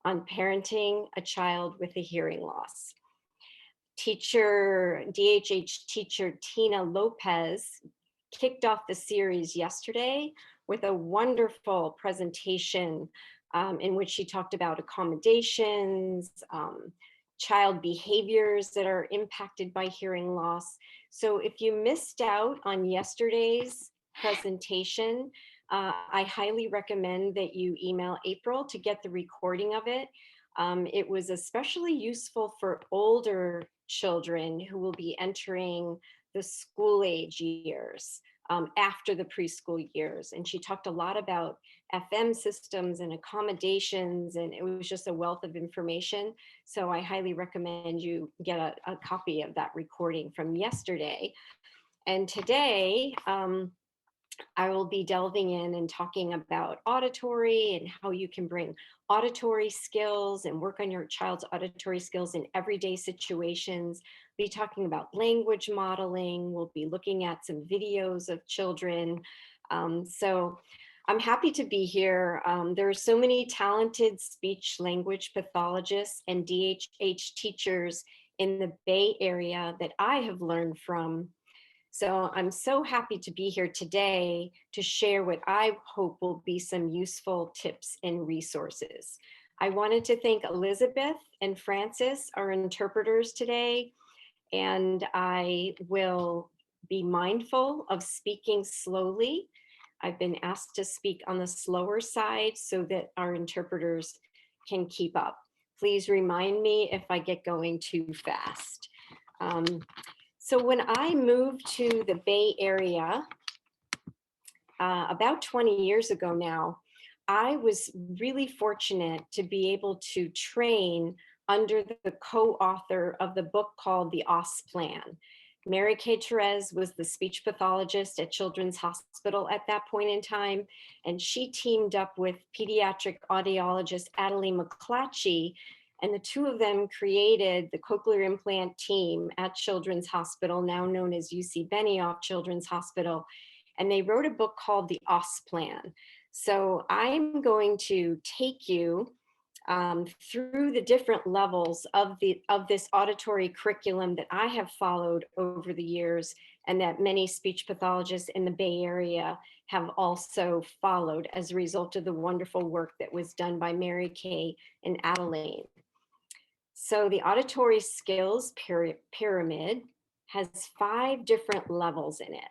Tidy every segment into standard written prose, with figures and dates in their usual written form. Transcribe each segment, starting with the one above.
on parenting a child with a hearing loss. DHH teacher Tina Lopez kicked off the series yesterday with a wonderful presentation in which she talked about accommodations, child behaviors that are impacted by hearing loss. So if you missed out on yesterday's presentation, I highly recommend that you email April to get the recording of it. It was especially useful for older children who will be entering the school age years after the preschool years. And she talked a lot about FM systems and accommodations, and it was just a wealth of information. So I highly recommend you get a copy of that recording from yesterday. And today, I will be delving in and talking about auditory and how you can bring auditory skills and work on your child's auditory skills in everyday situations. We'll be talking about language modeling. We'll be looking at some videos of children. So I'm happy to be here. There are so many talented speech language pathologists and DHH teachers in the Bay Area that I have learned from. So I'm so happy to be here today to share what I hope will be some useful tips and resources. I wanted to thank Elizabeth and Francis, our interpreters today, and I will be mindful of speaking slowly. I've been asked to speak on the slower side so that our interpreters can keep up. Please remind me if I get going too fast. So when I moved to the Bay Area about 20 years ago now, I was really fortunate to be able to train under the co-author of the book called The OS Plan. Mary Kay Therese was the speech pathologist at Children's Hospital at that point in time, and she teamed up with pediatric audiologist Adeline McClatchy, and the two of them created the cochlear implant team at Children's Hospital, now known as UC Benioff Children's Hospital. And they wrote a book called The OS Plan. So I'm going to take you through the different levels of this auditory curriculum that I have followed over the years, and that many speech pathologists in the Bay Area have also followed as a result of the wonderful work that was done by Mary Kay and Adeline. So the auditory skills pyramid has 5 different levels in it.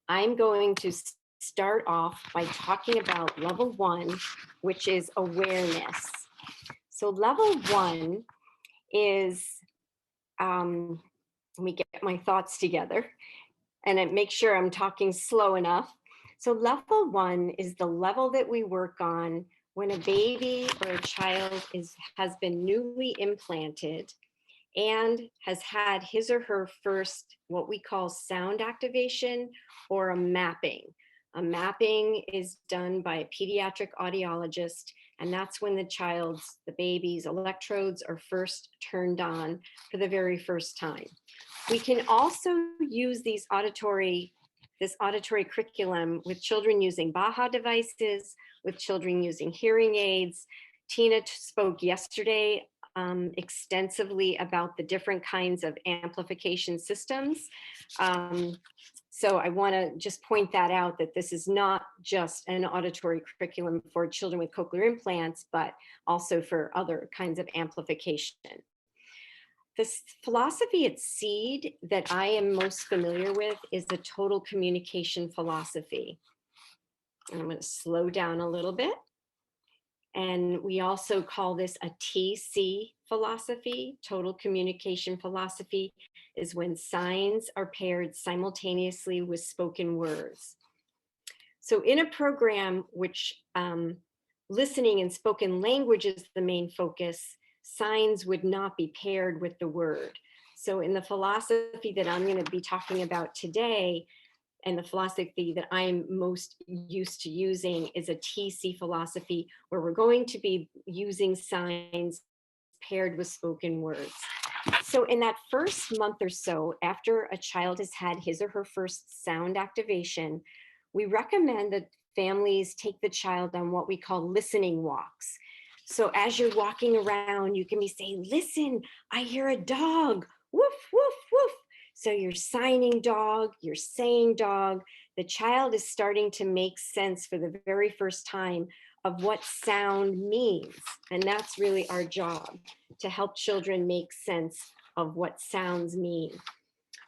I'm going to start off by talking about level 1, which is awareness. So level 1 is, let me get my thoughts together and make sure I'm talking slow enough. So level 1 is the level that we work on when a baby or a child has been newly implanted and has had his or her first, what we call sound activation or a mapping. A mapping is done by a pediatric audiologist, and that's when the baby's electrodes are first turned on for the very first time. We can also use this auditory curriculum with children using Baha devices, with children using hearing aids. Tina spoke yesterday extensively about the different kinds of amplification systems. So I want to just point that out, that this is not just an auditory curriculum for children with cochlear implants, but also for other kinds of amplification. This philosophy at SEED that I am most familiar with is the total communication philosophy. And I'm going to slow down a little bit. And we also call this a TC philosophy. Total communication philosophy is when signs are paired simultaneously with spoken words. So in a program which listening and spoken language is the main focus, signs would not be paired with the word. So in the philosophy that I'm going to be talking about today, and the philosophy that I'm most used to using, is a TC philosophy, where we're going to be using signs paired with spoken words. So in that first month or so, after a child has had his or her first sound activation, we recommend that families take the child on what we call listening walks. So as you're walking around, you can be saying, listen, I hear a dog, woof, woof, woof. So you're signing dog, you're saying dog. The child is starting to make sense for the very first time of what sound means. And that's really our job, to help children make sense of what sounds mean.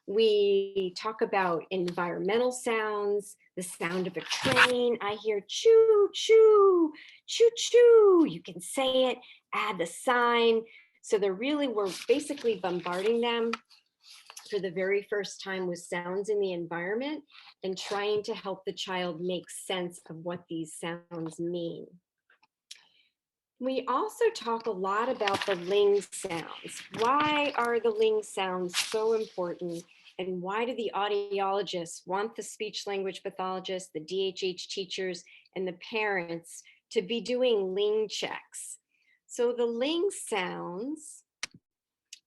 We talk about environmental sounds, the sound of a train. I hear choo, choo, choo, choo. You can say it, add the sign. So we're basically bombarding them for the very first time with sounds in the environment and trying to help the child make sense of what these sounds mean. We also talk a lot about the ling sounds. Why are the ling sounds so important? And why do the audiologists want the speech language pathologists, the DHH teachers, and the parents to be doing ling checks? So the ling sounds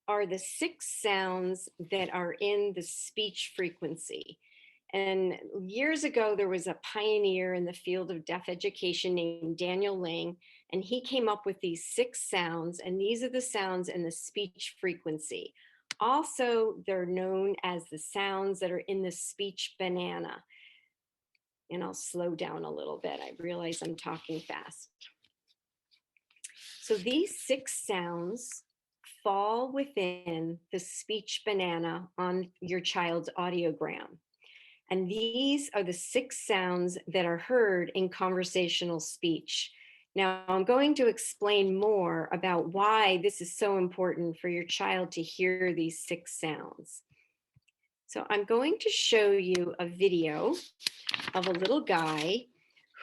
are the 6 sounds that are in the speech frequency. And years ago, there was a pioneer in the field of deaf education named Daniel Ling, and he came up with these 6 sounds, and these are the sounds in the speech frequency. Also, they're known as the sounds that are in the speech banana. And I'll slow down a little bit. I realize I'm talking fast. So these 6 sounds fall within the speech banana on your child's audiogram. And these are the 6 sounds that are heard in conversational speech. Now, I'm going to explain more about why this is so important for your child to hear these 6 sounds. So I'm going to show you a video of a little guy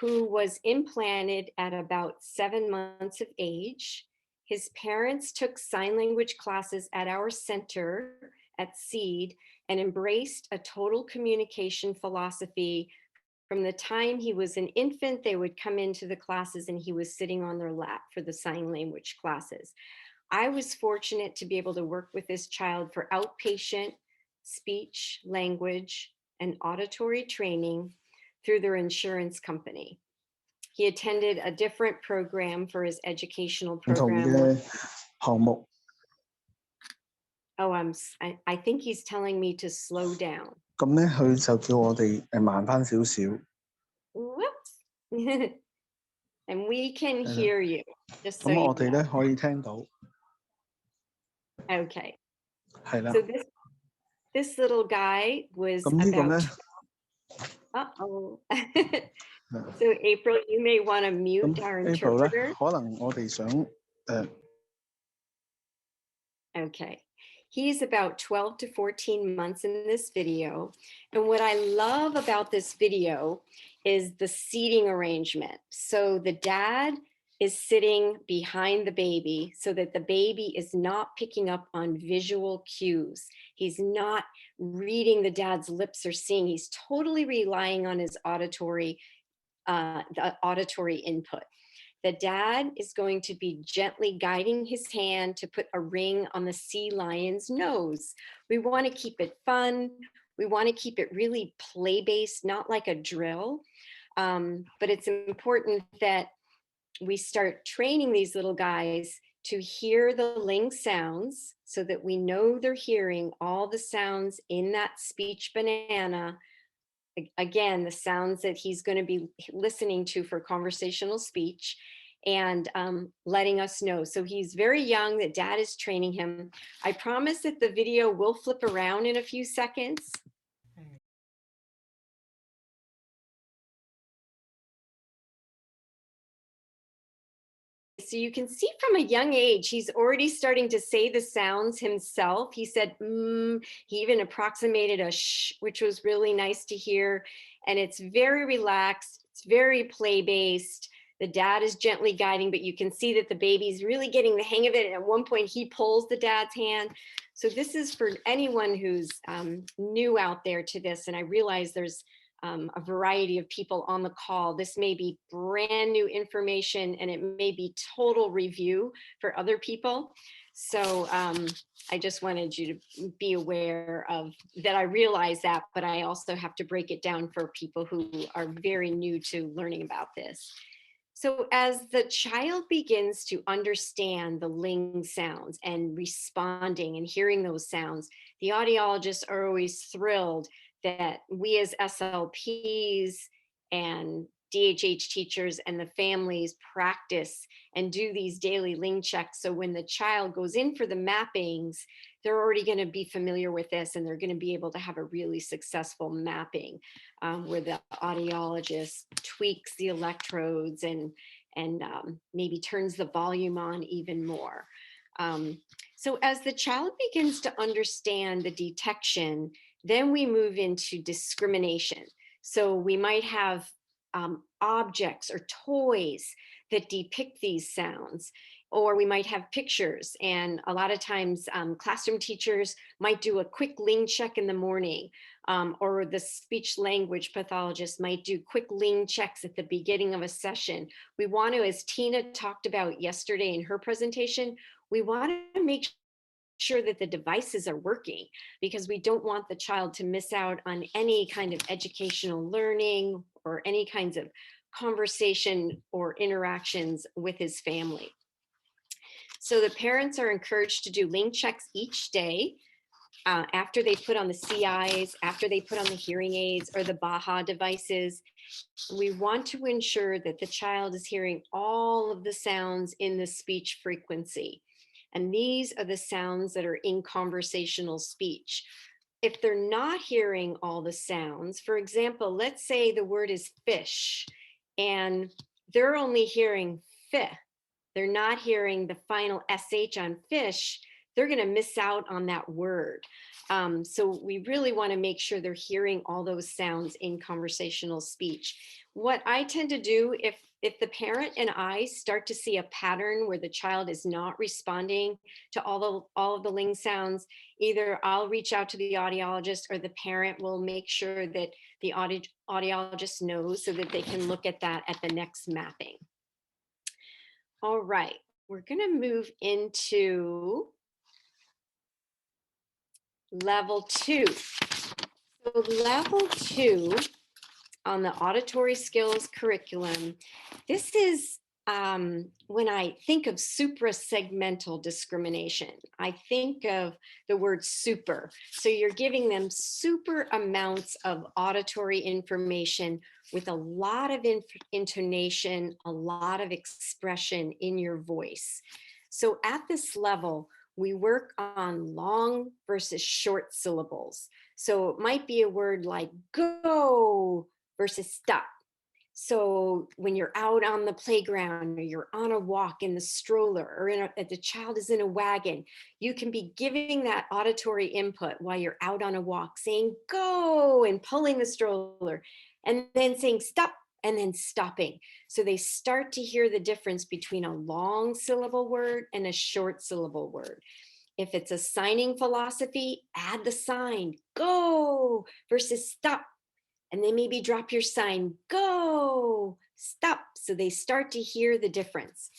who was implanted at about 7 months of age. His parents took sign language classes at our center at SEED and embraced a total communication philosophy. From the time he was an infant, they would come into the classes and he was sitting on their lap for the sign language classes. I was fortunate to be able to work with this child for outpatient speech, language, and auditory training through their insurance company. He attended a different program for his educational program. Oh, I think he's telling me to slow down. Whoops. And we can hear you, just so you know. Okay. So this little guy was about, uh-oh. So April, you may want to mute our interpreter. Okay. He's about 12 to 14 months in this video. And what I love about this video is the seating arrangement. So the dad is sitting behind the baby so that the baby is not picking up on visual cues. He's not reading the dad's lips or seeing. He's totally relying on his auditory input. The dad is going to be gently guiding his hand to put a ring on the sea lion's nose. We want to keep it fun. We want to keep it really play-based, not like a drill. But it's important that we start training these little guys to hear the ling sounds so that we know they're hearing all the sounds in that speech banana. Again, the sounds that he's going to be listening to for conversational speech, and letting us know. So he's very young, that dad is training him. I promise that the video will flip around in a few seconds. So you can see from a young age, he's already starting to say the sounds himself. He said, he even approximated a sh, which was really nice to hear. And it's very relaxed. It's very play-based. The dad is gently guiding, but you can see that the baby's really getting the hang of it. And at one point he pulls the dad's hand. So this is for anyone who's new out there to this. And I realize there's a variety of people on the call. This may be brand new information and it may be total review for other people. So I just wanted you to be aware of that. I realize that, but I also have to break it down for people who are very new to learning about this. So as the child begins to understand the ling sounds and responding and hearing those sounds, the audiologists are always thrilled that we as SLPs and DHH teachers and the families practice and do these daily ling checks. So when the child goes in for the mappings, they're already going to be familiar with this and they're going to be able to have a really successful mapping where the audiologist tweaks the electrodes and maybe turns the volume on even more. So as the child begins to understand the detection, then we move into discrimination. So we might have objects or toys that depict these sounds, or we might have pictures. And a lot of times classroom teachers might do a quick ling check in the morning, or the speech language pathologist might do quick ling checks at the beginning of a session. We want to, as Tina talked about yesterday in her presentation, we want to make sure that the devices are working, because we don't want the child to miss out on any kind of educational learning or any kinds of conversation or interactions with his family. So the parents are encouraged to do ling checks each day after they put on the CIs, after they put on the hearing aids or the Baha devices. We want to ensure that the child is hearing all of the sounds in the speech frequency. And these are the sounds that are in conversational speech. If they're not hearing all the sounds, for example, let's say the word is fish and they're only hearing fi, they're not hearing the final SH on fish, they're going to miss out on that word. So we really want to make sure they're hearing all those sounds in conversational speech. What I tend to do, if the parent and I start to see a pattern where the child is not responding to all of the ling sounds, either I'll reach out to the audiologist or the parent will make sure that the audiologist knows so that they can look at that at the next mapping. All right, we're going to move into level 2. So level 2 on the auditory skills curriculum, this is when I think of suprasegmental discrimination, I think of the word super. So you're giving them super amounts of auditory information with a lot of intonation, a lot of expression in your voice. So at this level, we work on long versus short syllables. So it might be a word like go versus stop. So when you're out on the playground or you're on a walk in the stroller or the child is in a wagon, you can be giving that auditory input while you're out on a walk, saying go and pulling the stroller and then saying stop and then stopping. So they start to hear the difference between a long syllable word and a short syllable word. If it's a signing philosophy, add the sign go versus stop. And then maybe drop your sign, go, stop. So they start to hear the difference.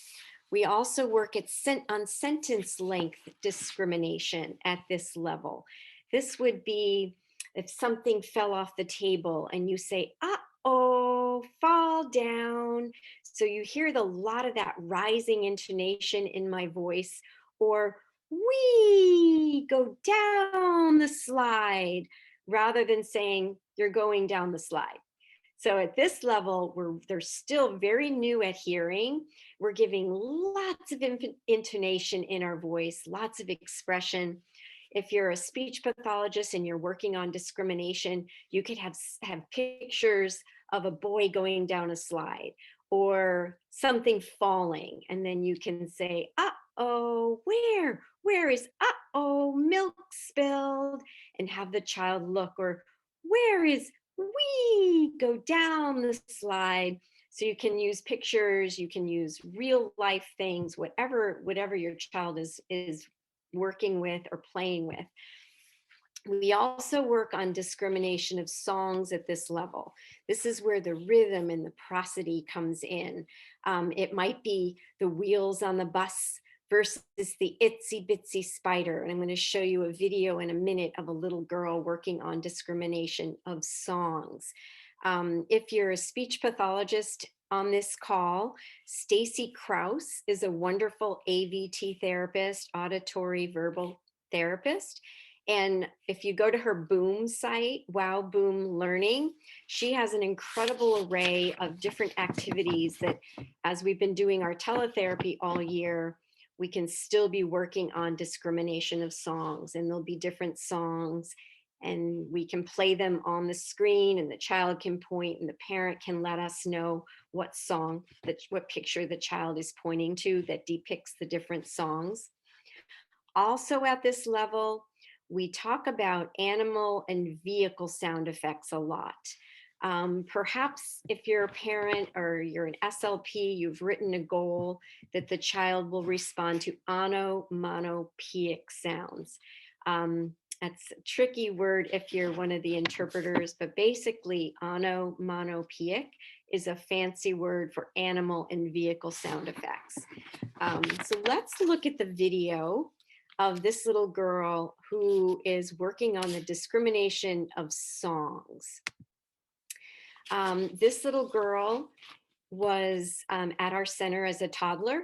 We also work on sentence length discrimination at this level. This would be if something fell off the table and you say, uh-oh, fall down. So you hear a lot of that rising intonation in my voice, or we go down the slide, rather than saying you're going down the slide. So at this level, they're still very new at hearing. We're giving lots of intonation in our voice, lots of expression. If you're a speech pathologist and you're working on discrimination, you could have pictures of a boy going down a slide or something falling. And then you can say, uh-oh, where is, uh-oh, milk spilled, and have the child look, or where is we go down the slide. So you can use pictures, you can use real life things, whatever your child is working with or playing with. We also work on discrimination of songs at this level. This is where the rhythm and the prosody comes in. It might be the wheels on the bus versus the itsy bitsy spider. And I'm going to show you a video in a minute of a little girl working on discrimination of songs. If you're a speech pathologist on this call, Stacy Krause is a wonderful AVT therapist, auditory verbal therapist. And if you go to her Boom site, Wow Boom Learning, she has an incredible array of different activities that, as we've been doing our teletherapy all year, we can still be working on discrimination of songs, and there'll be different songs, and we can play them on the screen, and the child can point and the parent can let us know what song, what picture the child is pointing to that depicts the different songs. Also at this level, we talk about animal and vehicle sound effects a lot. Perhaps if you're a parent or you're an SLP, you've written a goal that the child will respond to onomatopoeic sounds. That's a tricky word if you're one of the interpreters, but basically onomatopoeic is a fancy word for animal and vehicle sound effects. So let's look at the video of this little girl who is working on the discrimination of songs. This little girl was at our center as a toddler,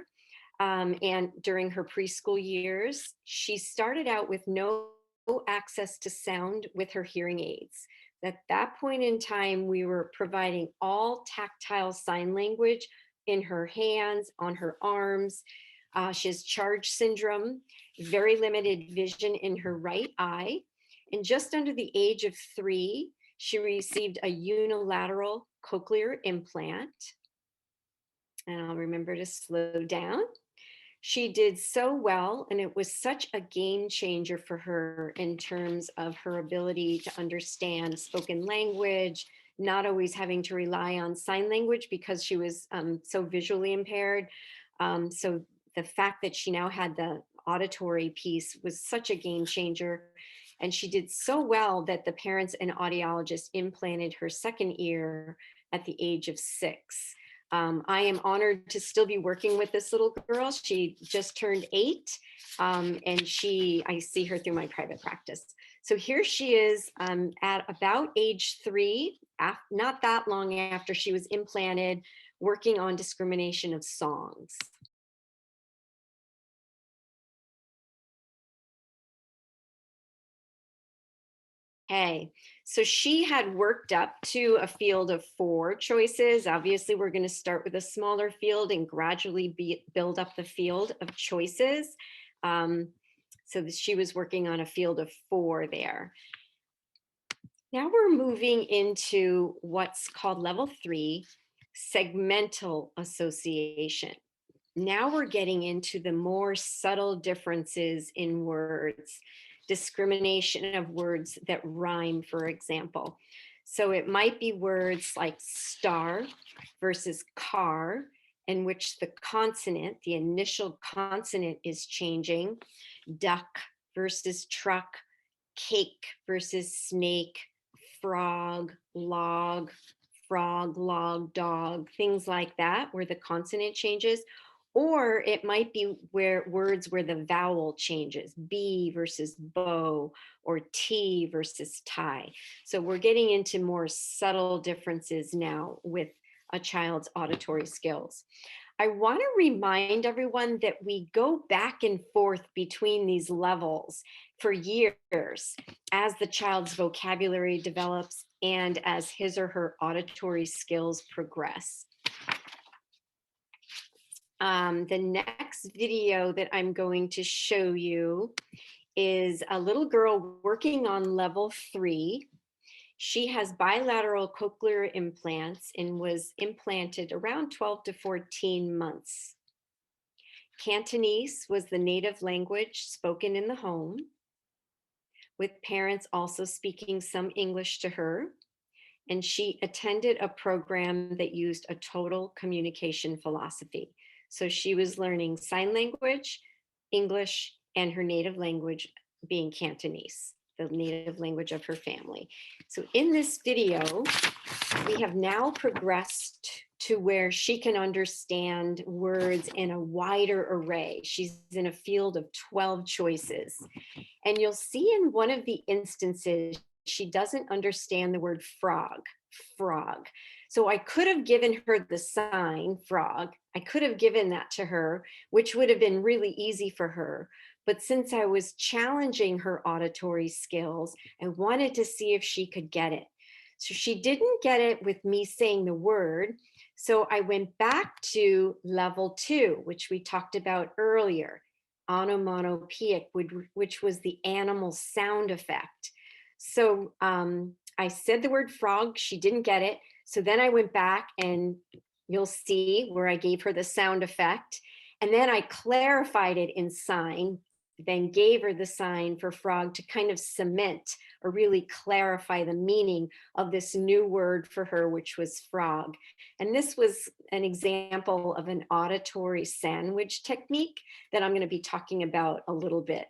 and during her preschool years, she started out with no access to sound with her hearing aids. At that point in time, we were providing all tactile sign language in her hands, on her arms. She has charge syndrome, very limited vision in her right eye. And just under the age of 3, she received a unilateral cochlear implant. And I'll remember to slow down. She did so well, and it was such a game changer for her in terms of her ability to understand spoken language, not always having to rely on sign language because she was so visually impaired. So the fact that she now had the auditory piece was such a game changer. And she did so well that the parents and audiologists implanted her second ear at the age of 6. I am honored to still be working with this little girl. She just turned 8, and I see her through my private practice. So here she is at about age 3, not that long after she was implanted, working on discrimination of songs. Hey, so she had worked up to a field of 4 choices. Obviously, we're going to start with a smaller field and gradually build up the field of choices. So she was working on a field of 4 there. Now we're moving into what's called level 3, segmental association. Now we're getting into the more subtle differences in words, discrimination of words that rhyme, for example. So it might be words like star versus car, in which the consonant, the initial consonant is changing, duck versus truck, cake versus snake, frog, log, dog, things like that, where the consonant changes. Or it might be words where the vowel changes, B versus bow, or T versus tie. So we're getting into more subtle differences now with a child's auditory skills. I want to remind everyone that we go back and forth between these levels for years as the child's vocabulary develops and as his or her auditory skills progress. The next video that I'm going to show you is a little girl working on level 3. She has bilateral cochlear implants and was implanted around 12 to 14 months. Cantonese was the native language spoken in the home, with parents also speaking some English to her. And she attended a program that used a total communication philosophy. So she was learning sign language, English, and her native language being Cantonese, the native language of her family. So in this video, we have now progressed to where she can understand words in a wider array. She's in a field of 12 choices. And you'll see in one of the instances, she doesn't understand the word frog, frog. So I could have given her the sign frog. I could have given that to her, which would have been really easy for her. But since I was challenging her auditory skills, I wanted to see if she could get it. So she didn't get it with me saying the word. So I went back to level 2, which we talked about earlier, onomatopoeic, which was the animal sound effect. So I said the word frog, she didn't get it. So then I went back and you'll see where I gave her the sound effect. And then I clarified it in sign, then gave her the sign for frog to kind of cement or really clarify the meaning of this new word for her, which was frog. And this was an example of an auditory sandwich technique that I'm going to be talking about a little bit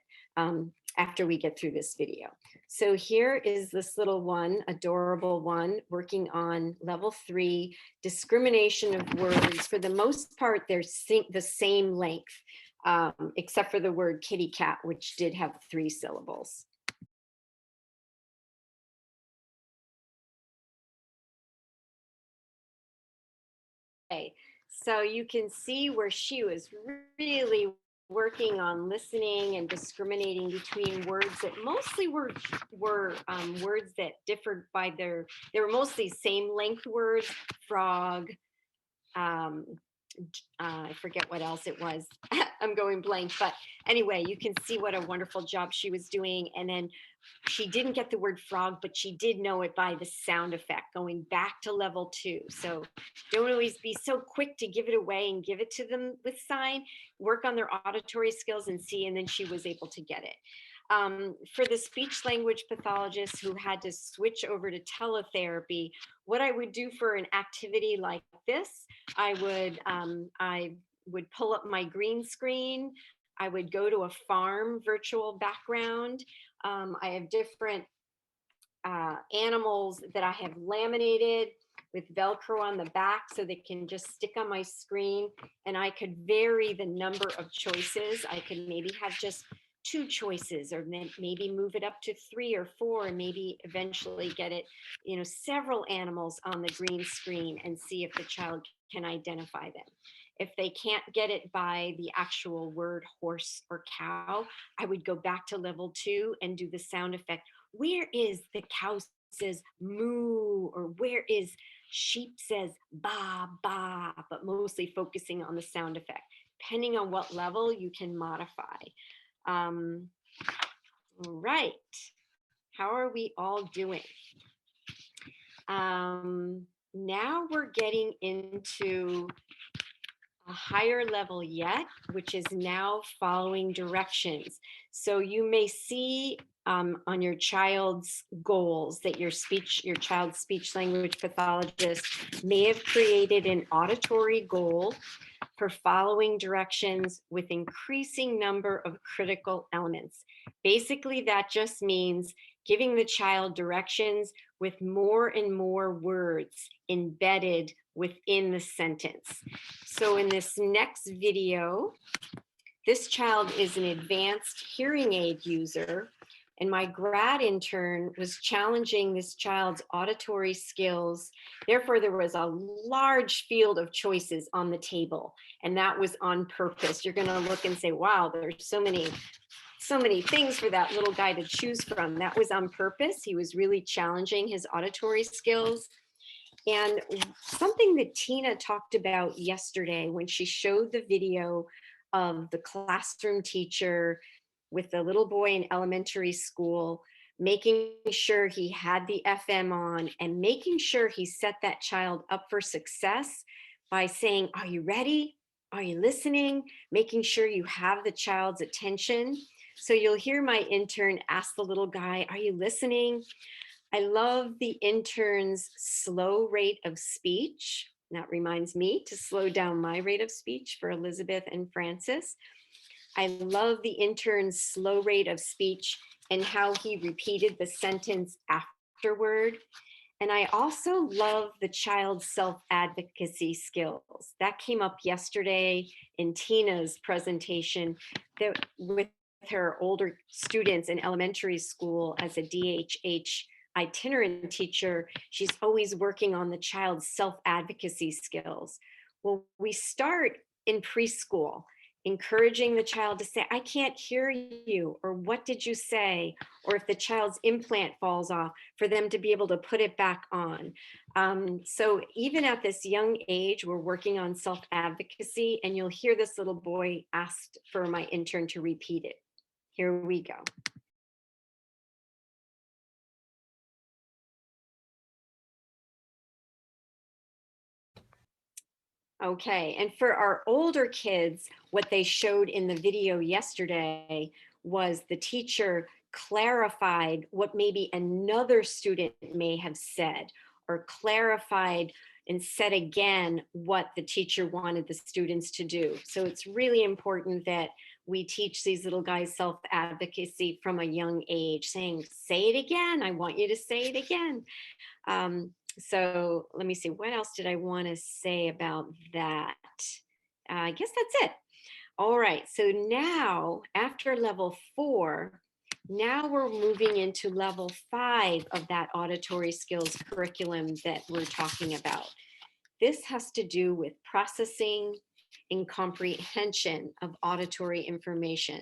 after we get through this video. So here is this little one, adorable one, working on level 3, discrimination of words. For the most part, they're the same length, except for the word kitty cat, which did have 3 syllables. Okay, so you can see where she was really working on listening and discriminating between words that mostly were words that differed by they were mostly same length words, frog, I forget what else it was. I'm going blank, but anyway, you can see what a wonderful job she was doing. And then she didn't get the word frog, but she did know it by the sound effect, going back to level 2. So don't always be so quick to give it away and give it to them with sign. Work on their auditory skills and see, and then she was able to get it. For the speech language pathologist who had to switch over to teletherapy, what I would do for an activity like this, I would pull up my green screen. I would go to a farm virtual background. I have different animals that I have laminated with Velcro on the back so they can just stick on my screen, and I could vary the number of choices. I could maybe have just 2 choices, or maybe move it up to 3 or 4, and maybe eventually get it, several animals on the green screen and see if the child can identify them. If they can't get it by the actual word horse or cow, I would go back to level 2 and do the sound effect. Where is the cow says moo, or where is sheep says ba ba, but mostly focusing on the sound effect. Depending on what level you can modify. Right. How are we all doing? Now we're getting into a higher level yet, which is now following directions. So you may see on your child's goals that your child's speech language pathologist may have created an auditory goal for following directions with increasing number of critical elements. Basically, that just means giving the child directions with more and more words embedded within the sentence. So in this next video, this child is an advanced hearing aid user, and my grad intern was challenging this child's auditory skills. Therefore, there was a large field of choices on the table, and that was on purpose. You're going to look and say, wow, there's so many things for that little guy to choose from. That was on purpose. He was really challenging his auditory skills. And something that Tina talked about yesterday when she showed the video of the classroom teacher with the little boy in elementary school, making sure he had the FM on and making sure he set that child up for success by saying, are you ready? Are you listening? Making sure you have the child's attention. So you'll hear my intern ask the little guy, are you listening? I love the intern's slow rate of speech. That reminds me to slow down my rate of speech for Elizabeth and Francis. I love the intern's slow rate of speech and how he repeated the sentence afterward. And I also love the child's self-advocacy skills. That came up yesterday in Tina's presentation that with her older students in elementary school as a DHH itinerant teacher, she's always working on the child's self-advocacy skills. Well, we start in preschool, encouraging the child to say, I can't hear you, or what did you say? Or if the child's implant falls off, for them to be able to put it back on. So even at this young age, we're working on self-advocacy, and you'll hear this little boy asked for my intern to repeat it. Here we go. Okay, and for our older kids, what they showed in the video yesterday was the teacher clarified what maybe another student may have said, or clarified and said again what the teacher wanted the students to do. So it's really important that we teach these little guys self-advocacy from a young age, saying, say it again, I want you to say it again. So let me see, what else did I want to say about that? I guess that's it. All right, so now after level 4, now we're moving into level 5 of that auditory skills curriculum that we're talking about. This has to do with processing and comprehension of auditory information.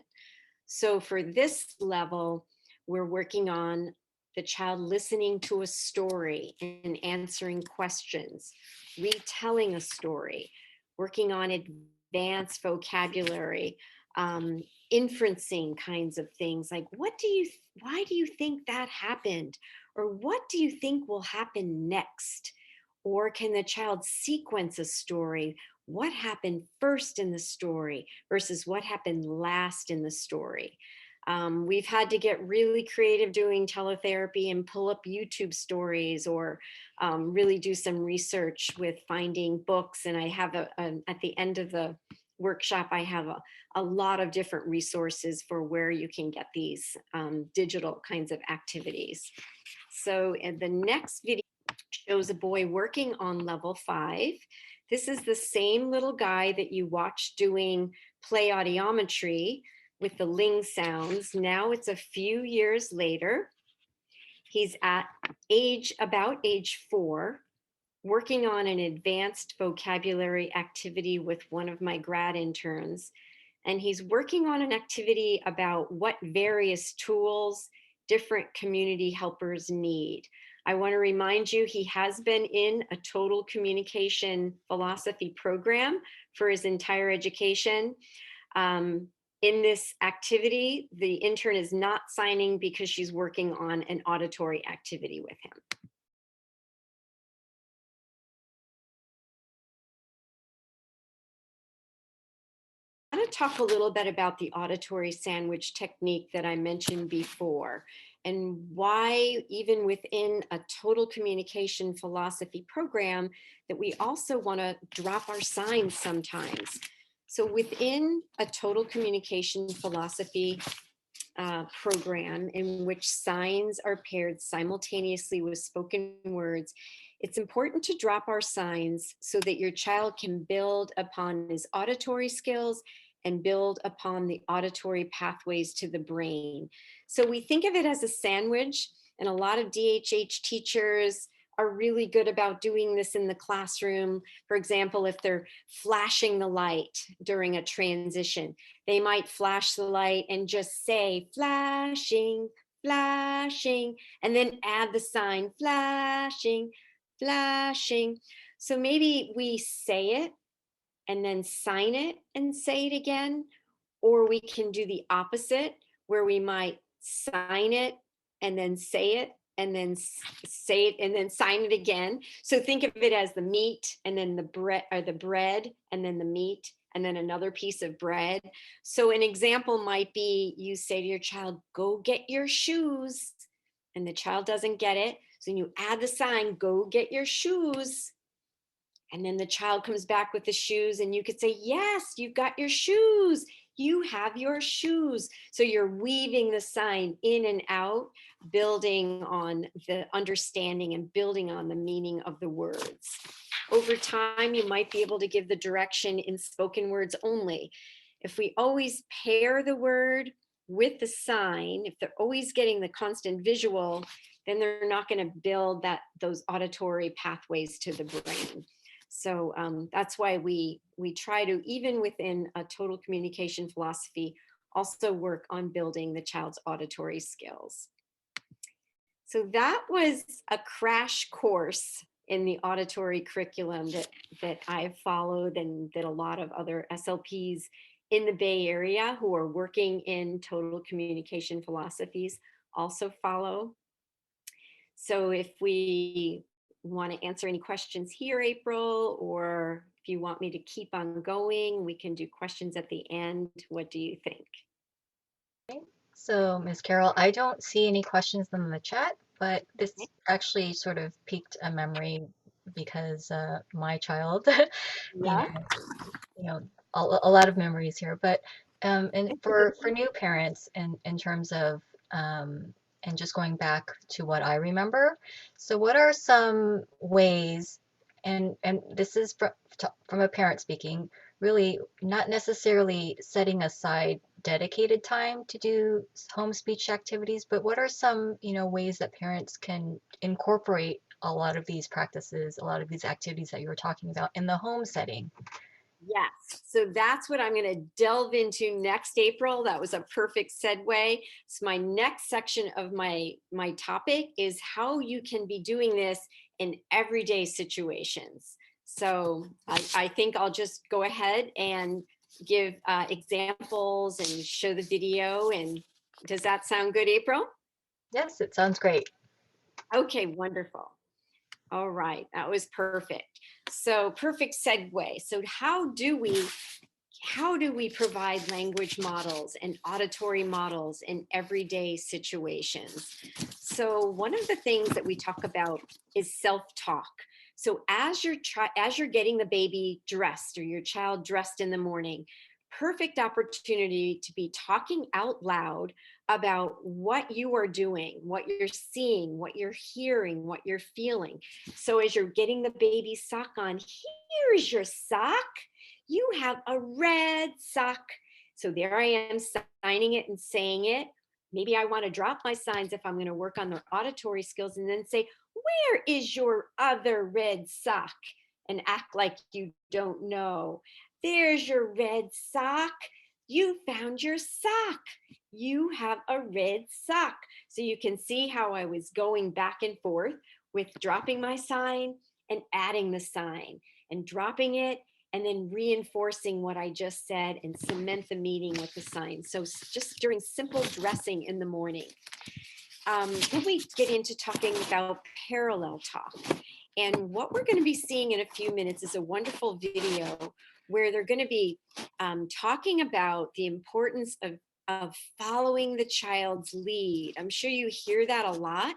So for this level, we're working on the child listening to a story and answering questions, retelling a story, working on advanced vocabulary, inferencing kinds of things like, why do you think that happened? Or what do you think will happen next? Or can the child sequence a story? What happened first in the story versus what happened last in the story? We've had to get really creative doing teletherapy and pull up YouTube stories, or really do some research with finding books. And I have at the end of the workshop, I have a lot of different resources for where you can get these digital kinds of activities. So in the next video shows a boy working on level 5. This is the same little guy that you watched doing play audiometry with the ling sounds. Now it's a few years later. He's at about age 4, working on an advanced vocabulary activity with one of my grad interns. And he's working on an activity about what various tools different community helpers need. I want to remind you, he has been in a total communication philosophy program for his entire education. In this activity, the intern is not signing because she's working on an auditory activity with him. I want to talk a little bit about the auditory sandwich technique that I mentioned before, and why even within a total communication philosophy program that we also want to drop our signs sometimes. So within a total communication philosophy program in which signs are paired simultaneously with spoken words, it's important to drop our signs so that your child can build upon his auditory skills and build upon the auditory pathways to the brain. So we think of it as a sandwich, and a lot of DHH teachers are really good about doing this in the classroom. For example, if they're flashing the light during a transition, they might flash the light and just say flashing, flashing, and then add the sign flashing, flashing. So maybe we say it and then sign it and say it again, or we can do the opposite where we might sign it and then say it and then say it and then sign it again. So think of it as the meat and then the bread, or the bread and then the meat and then another piece of bread. So an example might be you say to your child, go get your shoes, and the child doesn't get it. So you add the sign, go get your shoes. And then the child comes back with the shoes, and you could say, yes, you've got your shoes. You have your shoes. So you're weaving the sign in and out, building on the understanding and building on the meaning of the words. Over time, you might be able to give the direction in spoken words only. If we always pair the word with the sign, if they're always getting the constant visual, then they're not going to build those auditory pathways to the brain. So that's why we try to, even within a total communication philosophy, also work on building the child's auditory skills. So that was a crash course in the auditory curriculum that I've followed, and that a lot of other SLPs in the Bay Area who are working in total communication philosophies also follow. So if we want to answer any questions here, April, or if you want me to keep on going, we can do questions at the end. What do you think? So, Ms. Carroll, I don't see any questions in the chat, but this actually sort of piqued a memory because my child, you Yeah. know, you know, a lot of memories here. But and for new parents, in terms of and just going back to what I remember, so what are some ways, and this is from a parent speaking, really not necessarily setting aside dedicated time to do home speech activities, but what are some, ways that parents can incorporate a lot of these practices, a lot of these activities that you were talking about in the home setting? Yes. So that's what I'm going to delve into next, April. That was a perfect segue. So my next section of my topic is how you can be doing this in everyday situations. So I think I'll just go ahead and give examples and show the video. And does that sound good, April? Yes, it sounds great. Okay, wonderful. All right, that was perfect. So perfect segue. So how do we provide language models and auditory models in everyday situations? So one of the things that we talk about is self-talk. So as you're getting the baby dressed or your child dressed in the morning, perfect opportunity to be talking out loud about what you are doing, what you're seeing, what you're hearing, what you're feeling. So as you're getting the baby sock on, here's your sock. You have a red sock. So there I am signing it and saying it. Maybe I want to drop my signs if I'm going to work on their auditory skills, and then say, where is your other red sock? And act like you don't know. There's your red sock. You found your sock. You have a red sock. So you can see how I was going back and forth with dropping my sign and adding the sign and dropping it and then reinforcing what I just said and cement the meaning with the sign. So just during simple dressing in the morning. Then we get into talking about parallel talk. And what we're going to be seeing in a few minutes is a wonderful video where they're going to be talking about the importance of following the child's lead. I'm sure you hear that a lot,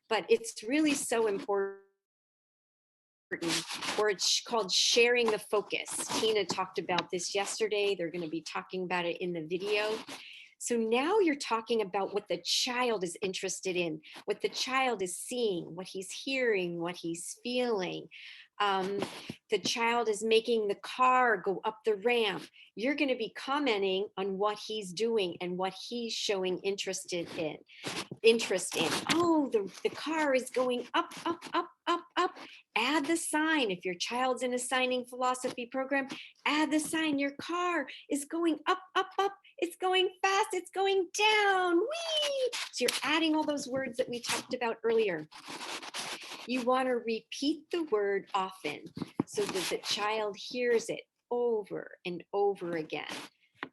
but it's really so important. Or it's called sharing the focus. Tina talked about this yesterday. They're going to be talking about it in the video. So now you're talking about what the child is interested in, what the child is seeing, what he's hearing, what he's feeling. The child is making the car go up the ramp. You're going to be commenting on what he's doing and what he's showing interest in. Oh, the car is going up, up, up, up, up. Add the sign. If your child's in a signing philosophy program, add the sign. Your car is going up, up, up. It's going fast. It's going down. Whee! So you're adding all those words that we talked about earlier. You want to repeat the word often so that the child hears it over and over again.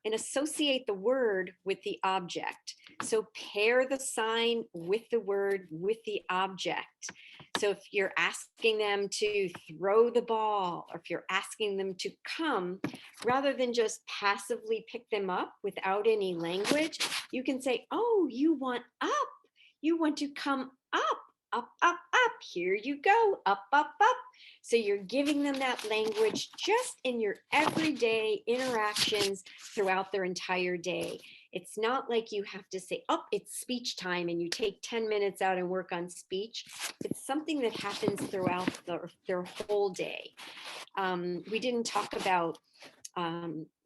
And associate the word with the object. So pair the sign with the word with the object. So if you're asking them to throw the ball, or if you're asking them to come, rather than just passively pick them up without any language, you can say, oh, you want up. You want to come up. up, up, up, here you go, up, up, up. So you're giving them that language just in your everyday interactions throughout their entire day. It's not like you have to say, oh, it's speech time, and you take 10 minutes out and work on speech. It's something that happens throughout their whole day. We didn't talk about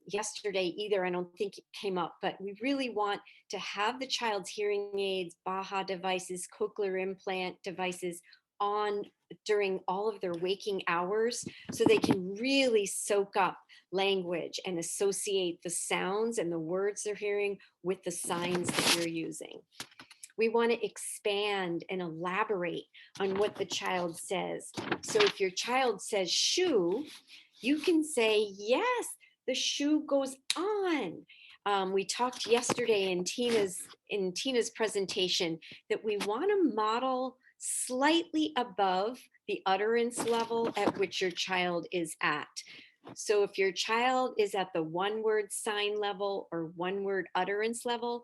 yesterday either. I don't think it came up, but we really want to have the child's hearing aids, Baha devices, cochlear implant devices on during all of their waking hours, so they can really soak up language and associate the sounds and the words they're hearing with the signs that you're using. We want to expand and elaborate on what the child says. So if your child says shoe, you can say, yes, the shoe goes on. We talked yesterday in Tina's presentation that we want to model slightly above the utterance level at which your child is at. So if your child is at the one word sign level or one word utterance level,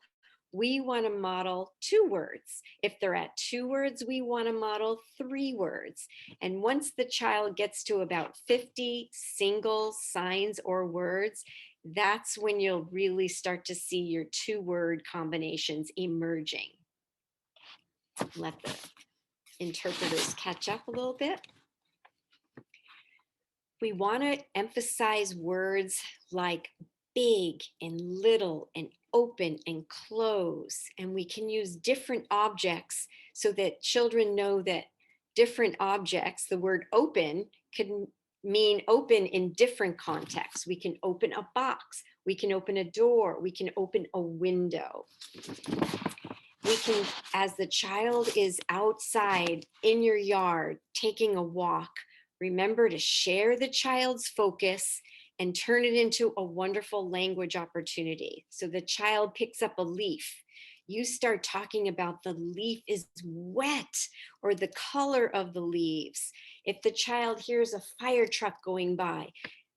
we want to model 2 words. If they're at 2 words, we want to model 3 words. And once the child gets to about 50 single signs or words, that's when you'll really start to see your 2-word combinations emerging. Let the interpreters catch up a little bit. We want to emphasize words like big and little and open and close. And we can use different objects so that children know that different objects, the word open, can mean open in different contexts. We can open a box, we can open a door, we can open a window. We can, as the child is outside in your yard taking a walk, remember to share the child's focus and turn it into a wonderful language opportunity. So the child picks up a leaf. You start talking about the leaf is wet or the color of the leaves. If the child hears a fire truck going by,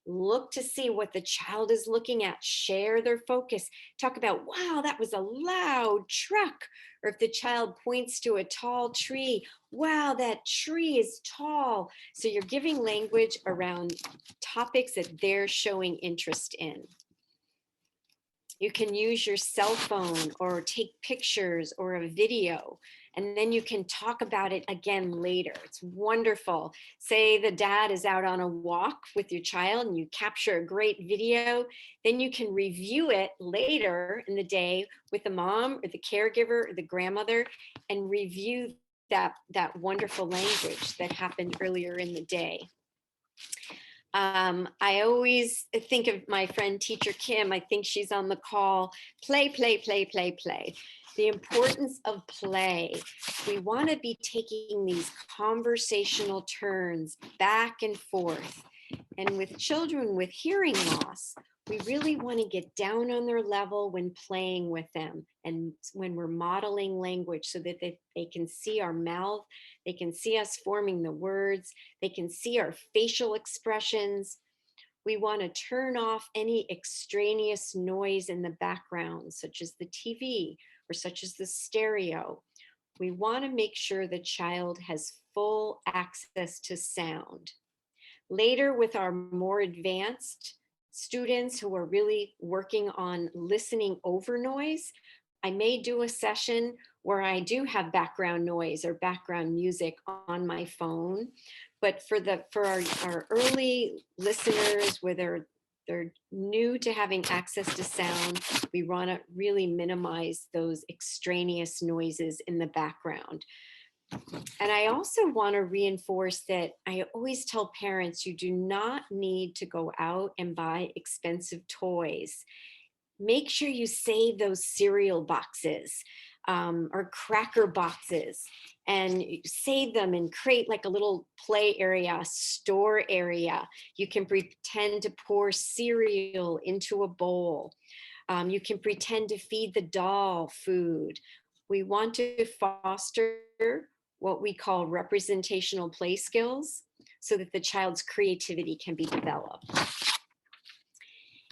look to see what the child is looking at, share their focus, talk about, wow, that was a loud truck. Or if the child points to a tall tree, wow, that tree is tall. So you're giving language around topics that they're showing interest in. You can use your cell phone or take pictures or a video, and then you can talk about it again later. It's wonderful. Say the dad is out on a walk with your child and you capture a great video, then you can review it later in the day with the mom or the caregiver or the grandmother and review that wonderful language that happened earlier in the day. I always think of my friend teacher Kim. I think she's on the call. Play, play, play, play, play. The importance of play. We want to be taking these conversational turns back and forth. And with children with hearing loss, we really want to get down on their level when playing with them and when we're modeling language so that they can see our mouth, they can see us forming the words, they can see our facial expressions. We want to turn off any extraneous noise in the background, such as the TV or such as the stereo. We want to make sure the child has full access to sound. Later, with our more advanced students who are really working on listening over noise, I may do a session where I do have background noise or background music on my phone. But for our early listeners, where they're new to having access to sound, we want to really minimize those extraneous noises in the background. And I also want to reinforce that I always tell parents, you do not need to go out and buy expensive toys. Make sure you save those cereal boxes or cracker boxes and save them and create like a little play area, store area. You can pretend to pour cereal into a bowl. You can pretend to feed the doll food. We want to foster what we call representational play skills so that the child's creativity can be developed.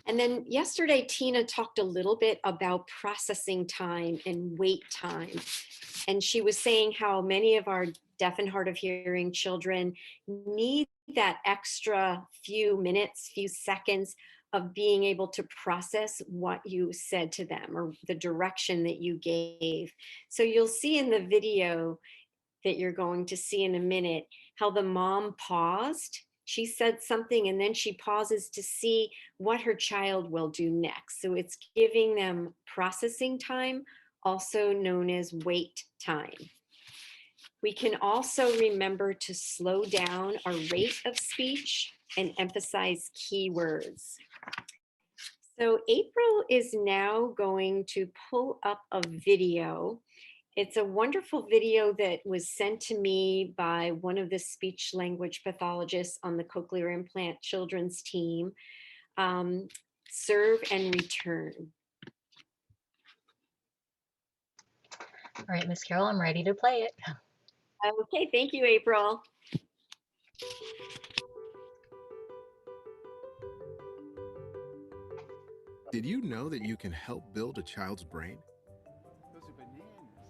And then yesterday, Tina talked a little bit about processing time and wait time. And she was saying how many of our deaf and hard of hearing children need that extra few minutes, few seconds of being able to process what you said to them or the direction that you gave. So you'll see in the video that you're going to see in a minute how the mom paused. She said something and then she pauses to see what her child will do next. So it's giving them processing time, also known as wait time. We can also remember to slow down our rate of speech and emphasize key words. So April is now going to pull up a video. It's a wonderful video that was sent to me by one of the speech language pathologists on the cochlear implant children's team. Serve and return. All right, Miss Carol, I'm ready to play it. Okay, thank you, April. Did you know that you can help build a child's brain?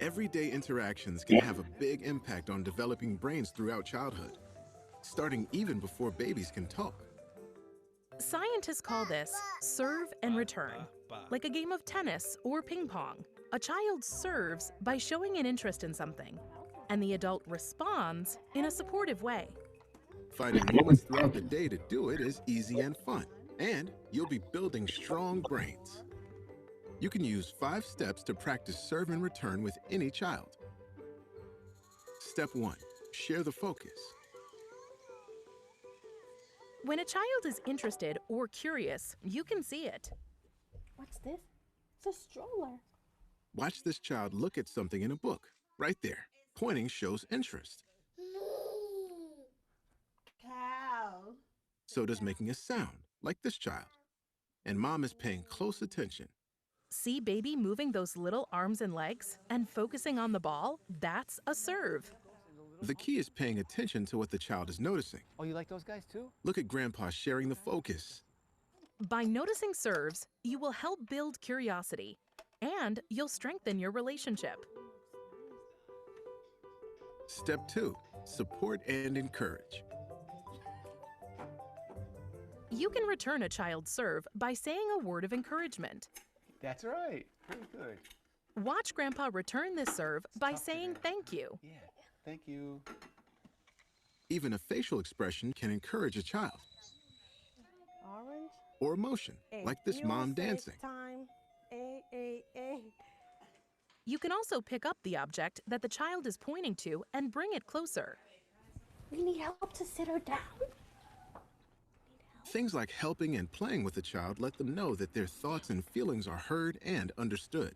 Everyday interactions can have a big impact on developing brains throughout childhood, starting even before babies can talk. Scientists call this serve and return, like a game of tennis or ping pong. A child serves by showing an interest in something, and the adult responds in a supportive way. Finding moments throughout the day to do it is easy and fun, and you'll be building strong brains. You can use 5 steps to practice serve and return with any child. Step 1, share the focus. When a child is interested or curious, you can see it. What's this? It's a stroller. Watch this child look at something in a book. Right there. Pointing shows interest. Cow. So does making a sound, like this child. And mom is paying close attention. See baby moving those little arms and legs and focusing on the ball? That's a serve. The key is paying attention to what the child is noticing. Oh, you like those guys too? Look at Grandpa sharing the focus. By noticing serves, you will help build curiosity, and you'll strengthen your relationship. Step 2, support and encourage. You can return a child's serve by saying a word of encouragement. That's right. Pretty good. Watch Grandpa return this serve by saying thank you. Yeah, thank you. Even a facial expression can encourage a child. Orange. Or emotion, like this mom dancing. Time. A. You can also pick up the object that the child is pointing to and bring it closer. We need help to sit her down. Things like helping and playing with the child let them know that their thoughts and feelings are heard and understood.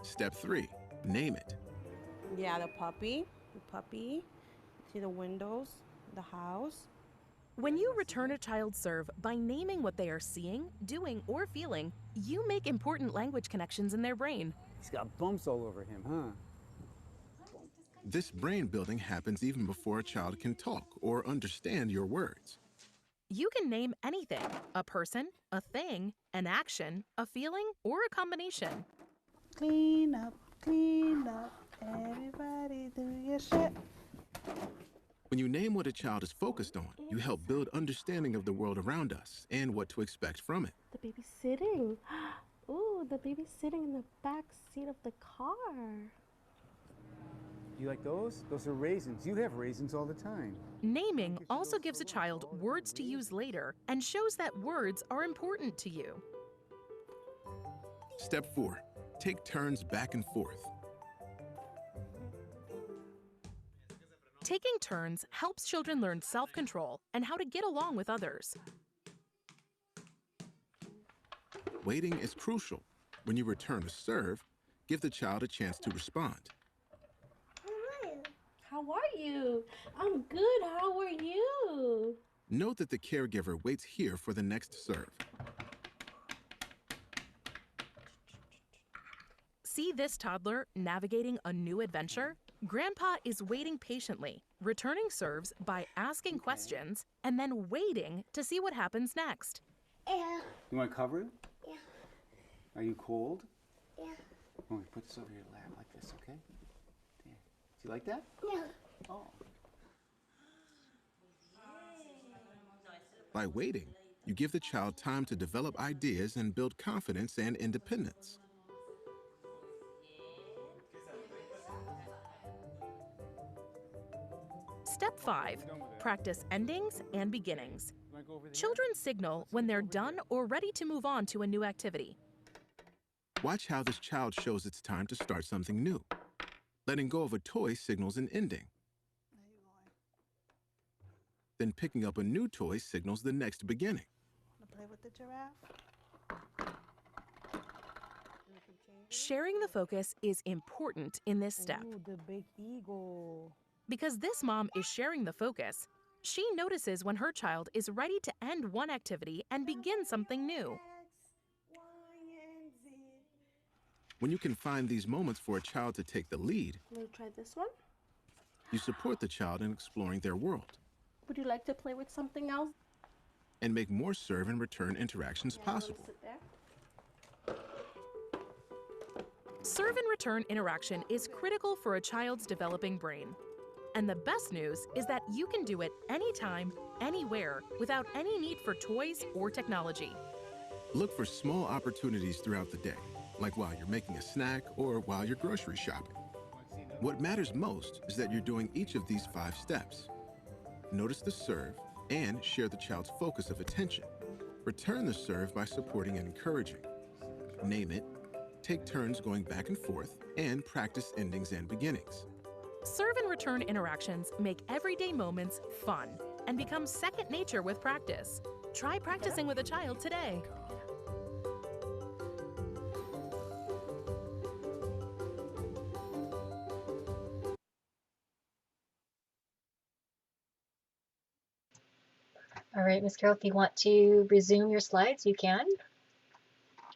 Step 3, name it. Yeah, the puppy. See the windows, the house. When you return a child's serve by naming what they are seeing, doing, or feeling, you make important language connections in their brain. He's got bumps all over him, huh? This brain building happens even before a child can talk or understand your words. You can name anything: a person, a thing, an action, a feeling, or a combination. Clean up, everybody do your shit. When you name what a child is focused on, you help build understanding of the world around us and what to expect from it. The baby's sitting. Ooh, the baby's sitting in the back seat of the car. You like those? Those are raisins. You have raisins all the time. Naming also gives a child words to use later and shows that words are important to you. Step 4, take turns back and forth. Taking turns helps children learn self-control and how to get along with others. Waiting is crucial. When you return a serve, give the child a chance to respond. How are you? I'm good. How are you? Note that the caregiver waits here for the next serve. See this toddler navigating a new adventure? Grandpa is waiting patiently, returning serves by asking questions and then waiting to see what happens next. You want to cover it? Yeah. Are you cold? Yeah. Oh, put this over your lap like this, okay? There. Do you like that? Yeah. Oh. By waiting, you give the child time to develop ideas and build confidence and independence. Step 5. Practice endings and beginnings. You want to go over there? Children signal when they're done or ready to move on to a new activity. Watch how this child shows it's time to start something new. Letting go of a toy signals an ending. Then picking up a new toy signals the next beginning. Want to play with the giraffe? Sharing the focus is important in this step. Ooh, the big eagle. Because this mom is sharing the focus, she notices when her child is ready to end one activity and begin something new. When you can find these moments for a child to take the lead, Let me try this one. you support the child in exploring their world Would you like to play with something else? and make more serve and return interactions Yeah, let me possible. sit there. Serve and return interaction is critical for a child's developing brain. And the best news is that you can do it anytime, anywhere, without any need for toys or technology. Look for small opportunities throughout the day, like while you're making a snack or while you're grocery shopping. What matters most is that you're doing each of these 5 steps. Notice the serve and share the child's focus of attention. Return the serve by supporting and encouraging. Name it, take turns going back and forth, and practice endings and beginnings. Serve and return interactions make everyday moments fun and become second nature with practice. Try practicing with a child today. All right, Ms. Carol, if you want to resume your slides, you can.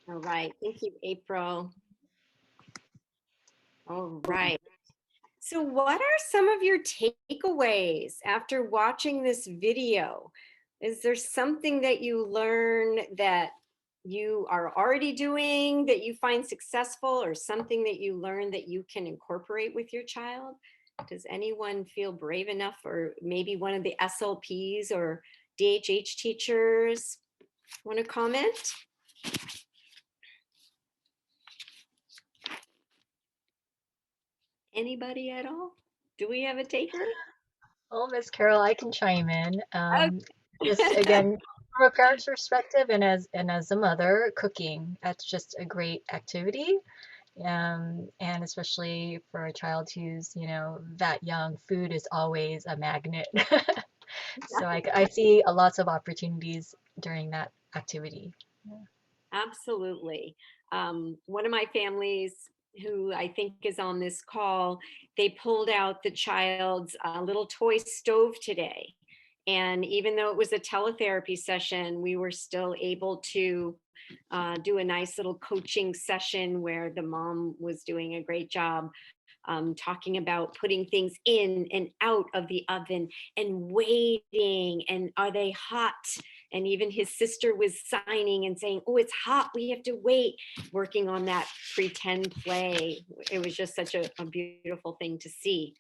All right, thank you, April. All right. So what are some of your takeaways after watching this video? Is there something that you learn that you are already doing that you find successful, or something that you learn that you can incorporate with your child? Does anyone feel brave enough, or maybe one of the SLPs or DHH teachers want to comment? Anybody at all? Do we have a taker? Well, Ms. Carol, I can chime in. Just again, from a parent's perspective and as a mother, cooking, that's just a great activity. And especially for a child who's, that young, food is always a magnet. So I see lots of opportunities during that activity. Yeah. Absolutely. One of my families, who I think is on this call, they pulled out the child's little toy stove today. And even though it was a teletherapy session, we were still able to do a nice little coaching session where the mom was doing a great job talking about putting things in and out of the oven and waiting, and are they hot? And even his sister was signing and saying, oh, it's hot, we have to wait, working on that pretend play. It was just such a beautiful thing to see.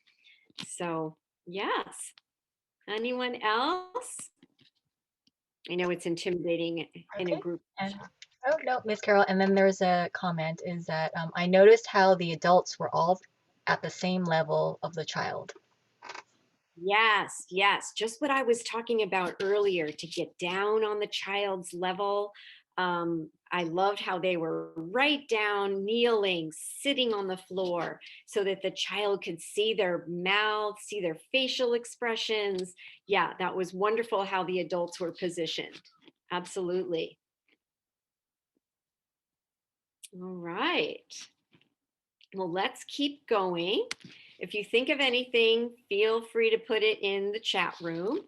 So yes, anyone else? I know it's intimidating in a Okay. group. And oh no, Miss Carol. And then there's a comment is that I noticed how the adults were all at the same level of the child. Yes, yes. Just what I was talking about earlier, to get down on the child's level. I loved how they were right down, kneeling, sitting on the floor, so that the child could see their mouth, see their facial expressions. Yeah, that was wonderful how the adults were positioned. Absolutely. All right. Well, let's keep going. If you think of anything, feel free to put it in the chat room.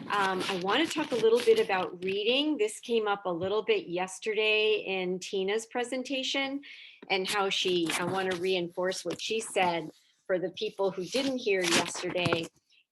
I want to talk a little bit about reading. This came up a little bit yesterday in Tina's presentation, and how I want to reinforce what she said for the people who didn't hear yesterday.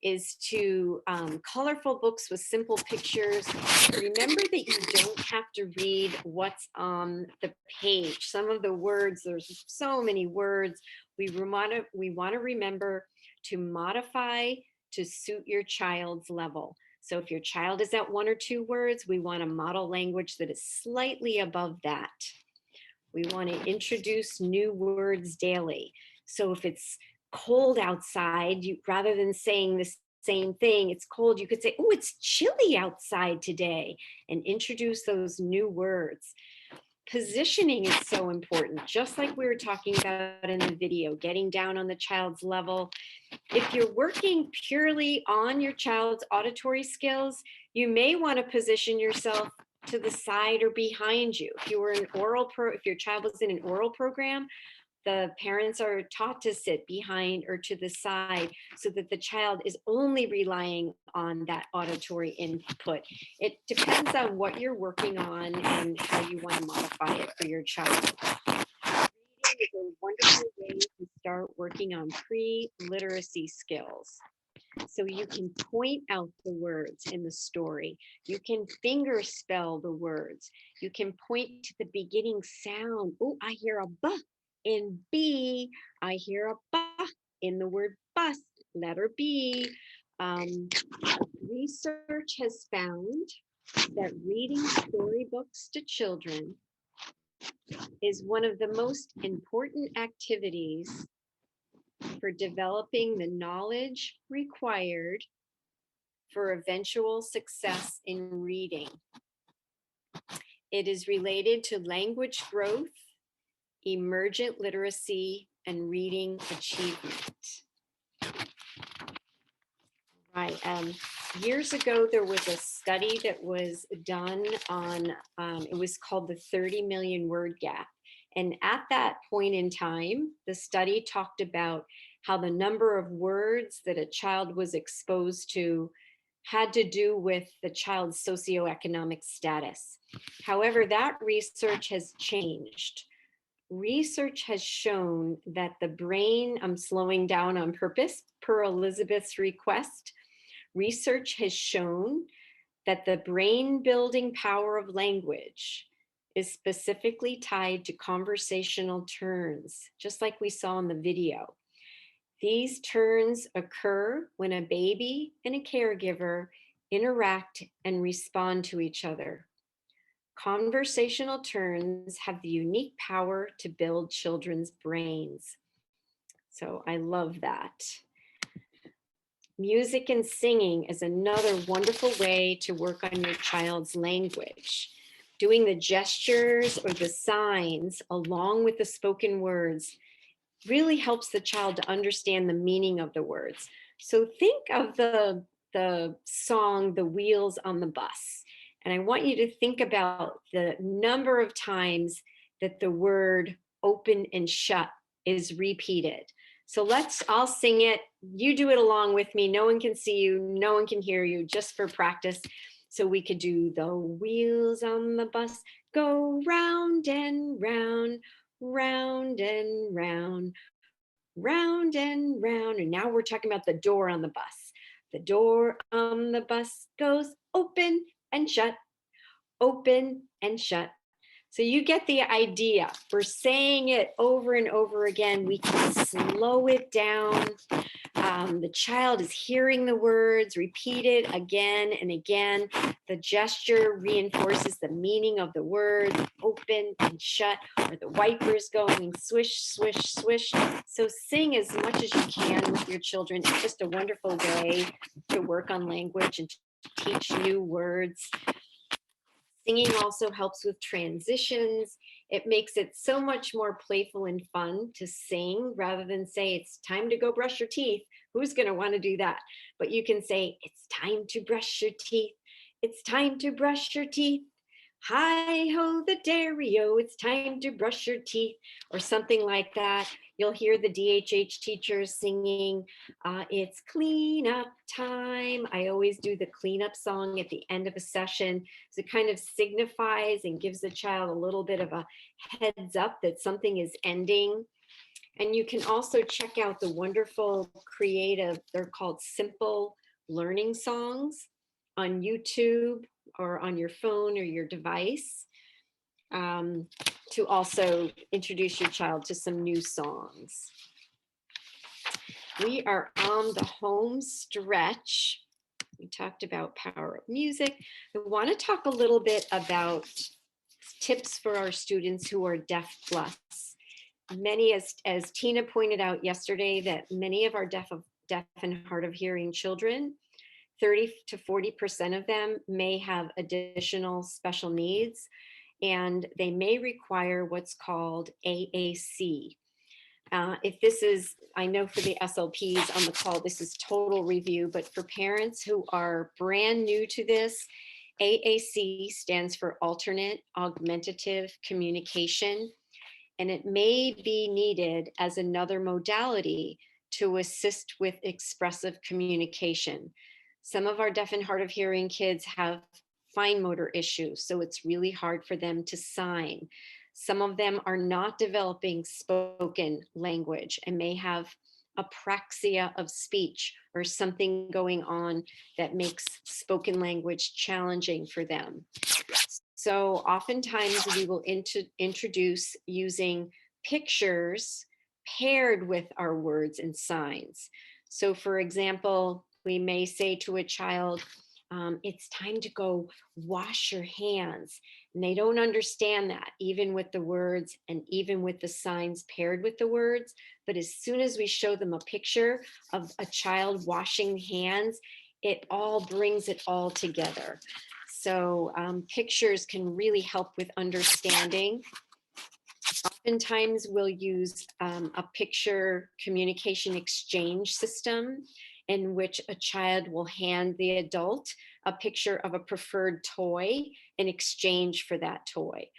is to colorful books with simple pictures. Remember that you don't have to read what's on the page. Some of the words, there's so many words. We want to remember to modify to suit your child's level. So if your child is at 1 or 2 words, we want to model language that is slightly above that. We want to introduce new words daily. So if it's cold outside, rather than saying the same thing, it's cold, you could say, oh, it's chilly outside today, and introduce those new words. Positioning is so important, just like we were talking about in the video, getting down on the child's level. If you're working purely on your child's auditory skills, you may want to position yourself to the side or behind you. If you were if your child was in an oral program, the parents are taught to sit behind or to the side so that the child is only relying on that auditory input. It depends on what you're working on and how you want to modify it for your child. Reading is a wonderful way to start working on pre-literacy skills. So you can point out the words in the story. You can finger spell the words. You can point to the beginning sound. Oh, I hear a B in B. I hear a B in the word bus, letter B. Research has found that reading storybooks to children is one of the most important activities for developing the knowledge required for eventual success in reading. It is related to language growth, emergent literacy, and reading achievement. Right. Years ago, there was a study that was done on, it was called the 30 million word gap. And at that point in time, the study talked about how the number of words that a child was exposed to had to do with the child's socioeconomic status. However, that research has changed. Research has shown that the brain, I'm slowing down on purpose per Elizabeth's request, research has shown that the brain building power of language is specifically tied to conversational turns, just like we saw in the video. These turns occur when a baby and a caregiver interact and respond to each other. Conversational turns have the unique power to build children's brains. So I love that. Music and singing is another wonderful way to work on your child's language. Doing the gestures or the signs along with the spoken words really helps the child to understand the meaning of the words. So think of the song, The Wheels on the Bus. And I want you to think about the number of times that the word open and shut is repeated. So I'll sing it. You do it along with me. No one can see you. No one can hear you, just for practice. So we could do the wheels on the bus go round and round, round and round, round and round. And now we're talking about the door on the bus. The door on the bus goes open and shut, open and shut. So you get the idea. We're saying it over and over again. We can slow it down. The child is hearing the words repeated again and again. The gesture reinforces the meaning of the word, open and shut, or the wipers going swish, swish, swish. So sing as much as you can with your children. It's just a wonderful way to work on language and to teach new words. Singing also helps with transitions. It makes it so much more playful and fun to sing rather than say, it's time to go brush your teeth. Who's going to want to do that? But you can say, it's time to brush your teeth. It's time to brush your teeth. Hi ho the dairy-o, it's time to brush your teeth, or something like that. You'll hear the DHH teachers singing, it's cleanup time. I always do the cleanup song at the end of a session. So it kind of signifies and gives the child a little bit of a heads up that something is ending. And you can also check out the wonderful creative, they're called simple learning songs on YouTube or on your phone or your device, to also introduce your child to some new songs. We are on the home stretch. We talked about power of music. I want to talk a little bit about tips for our students who are deaf plus. Many, as Tina pointed out yesterday, that many of our deaf and hard of hearing children, 30 to 40% of them may have additional special needs, and they may require what's called AAC. If this is, I know for the SLPs on the call, this is total review, but for parents who are brand new to this, AAC stands for alternate augmentative communication, and it may be needed as another modality to assist with expressive communication. Some of our deaf and hard of hearing kids have fine motor issues, so it's really hard for them to sign. Some of them are not developing spoken language and may have apraxia of speech or something going on that makes spoken language challenging for them. So oftentimes we will introduce using pictures paired with our words and signs. So for example, we may say to a child, it's time to go wash your hands. And they don't understand that, even with the words and even with the signs paired with the words. But as soon as we show them a picture of a child washing hands, it all brings it all together. So pictures can really help with understanding. Oftentimes we'll use a picture communication exchange system in which a child will hand the adult a picture of a preferred toy in exchange for that toy.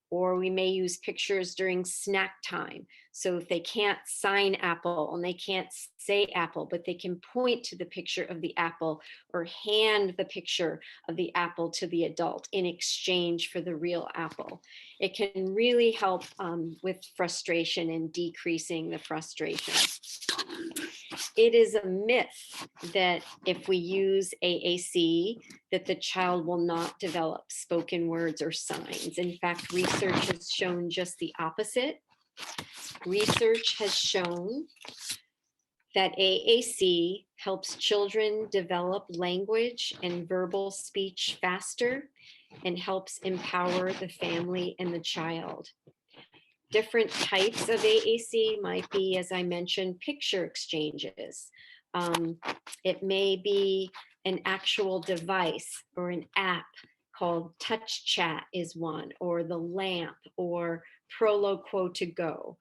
Or we may use pictures during snack time. So if they can't sign apple and they can't say apple, but they can point to the picture of the apple or hand the picture of the apple to the adult in exchange for the real apple. It can really help with frustration and decreasing the frustration. It is a myth that if we use AAC, that the child will not develop spoken words or signs. In fact, research has shown just the opposite. Research has shown that AAC helps children develop language and verbal speech faster and helps empower the family and the child. Different types of AAC might be, as I mentioned, picture exchanges. It may be an actual device or an app called Touch Chat is one, or the lamp, or Proloquo to go.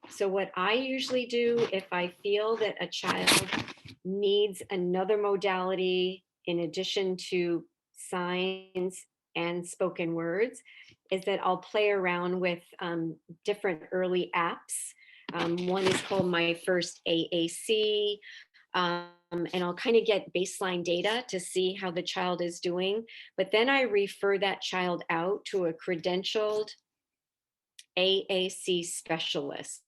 So what I usually do if I feel that a child needs another modality in addition to signs and spoken words, is that I'll play around with different early apps. One is called My First AAC, and I'll kind of get baseline data to see how the child is doing. But then I refer that child out to a credentialed AAC specialist.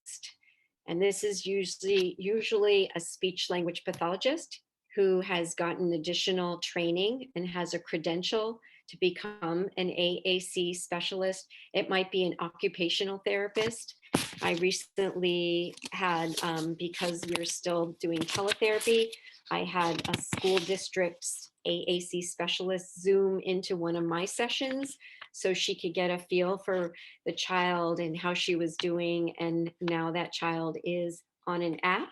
And this is usually a speech language pathologist who has gotten additional training and has a credential to become an AAC specialist. It might be an occupational therapist. I recently had, because we're still doing teletherapy, I had a school district's AAC specialist Zoom into one of my sessions so she could get a feel for the child and how she was doing. And now that child is on an app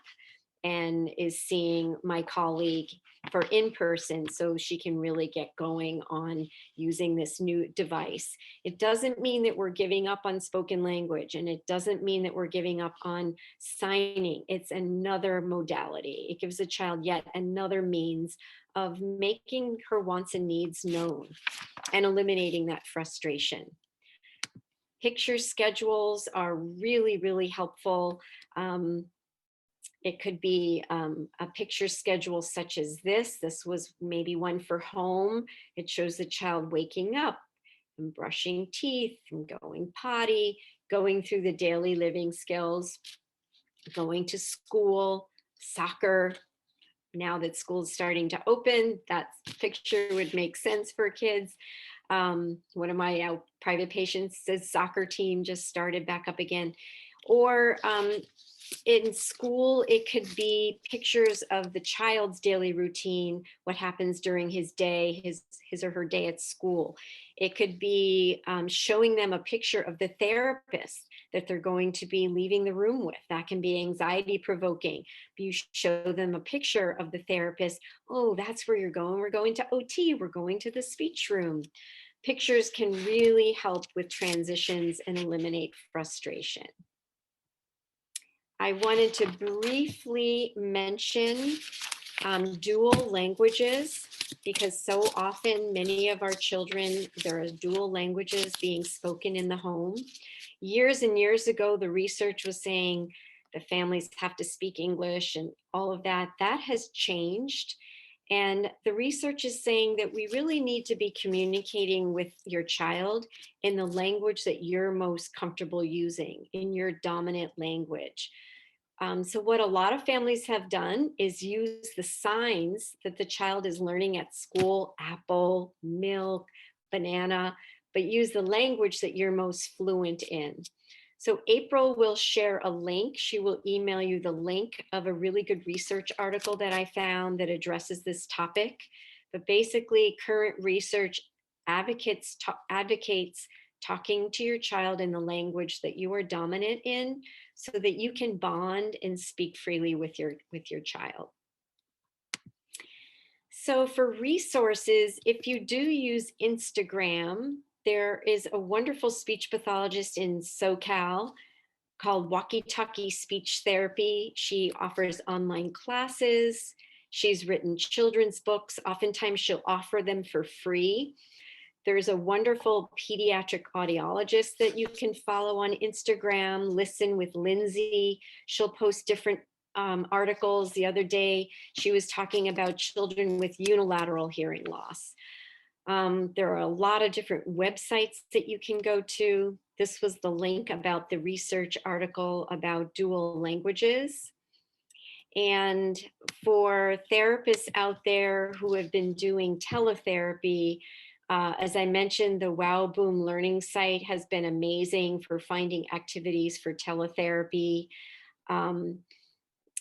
and is seeing my colleague for in person so she can really get going on using this new device. It doesn't mean that we're giving up on spoken language, and it doesn't mean that we're giving up on signing. It's another modality. It gives the child yet another means of making her wants and needs known and eliminating that frustration. Picture schedules are really, really helpful. It could be a picture schedule such as this. This was maybe one for home. It shows the child waking up and brushing teeth and going potty, going through the daily living skills. going to school, soccer. Now that school is starting to open, that picture would make sense for kids. One of my private patients says soccer team just started back up again. Or in school, it could be pictures of the child's daily routine, what happens during his day, his or her day at school. It could be showing them a picture of the therapist that they're going to be leaving the room with. That can be anxiety provoking. You show them a picture of the therapist. Oh, that's where you're going. We're going to OT. We're going to the speech room. Pictures can really help with transitions and eliminate frustration. I wanted to briefly mention dual languages, because so often many of our children, there are dual languages being spoken in the home. Years and years ago, the research was saying the families have to speak English and all of that. That has changed. And the research is saying that we really need to be communicating with your child in the language that you're most comfortable using, in your dominant language. So what a lot of families have done is use the signs that the child is learning at school, apple, milk, banana, but use the language that you're most fluent in. So April will share a link. She will email you the link of a really good research article that I found that addresses this topic. But basically, current research advocates talking to your child in the language that you are dominant in, so that you can bond and speak freely with your child. So for resources, if you do use Instagram, there is a wonderful speech pathologist in SoCal called Walkie Talkie Speech Therapy. She offers online classes. She's written children's books. Oftentimes she'll offer them for free. There's a wonderful pediatric audiologist that you can follow on Instagram, Listen with Lindsay. She'll post different articles. The other day, she was talking about children with unilateral hearing loss. There are a lot of different websites that you can go to. This was the link about the research article about dual languages. And for therapists out there who have been doing teletherapy, as I mentioned, the Wow Boom Learning site has been amazing for finding activities for teletherapy.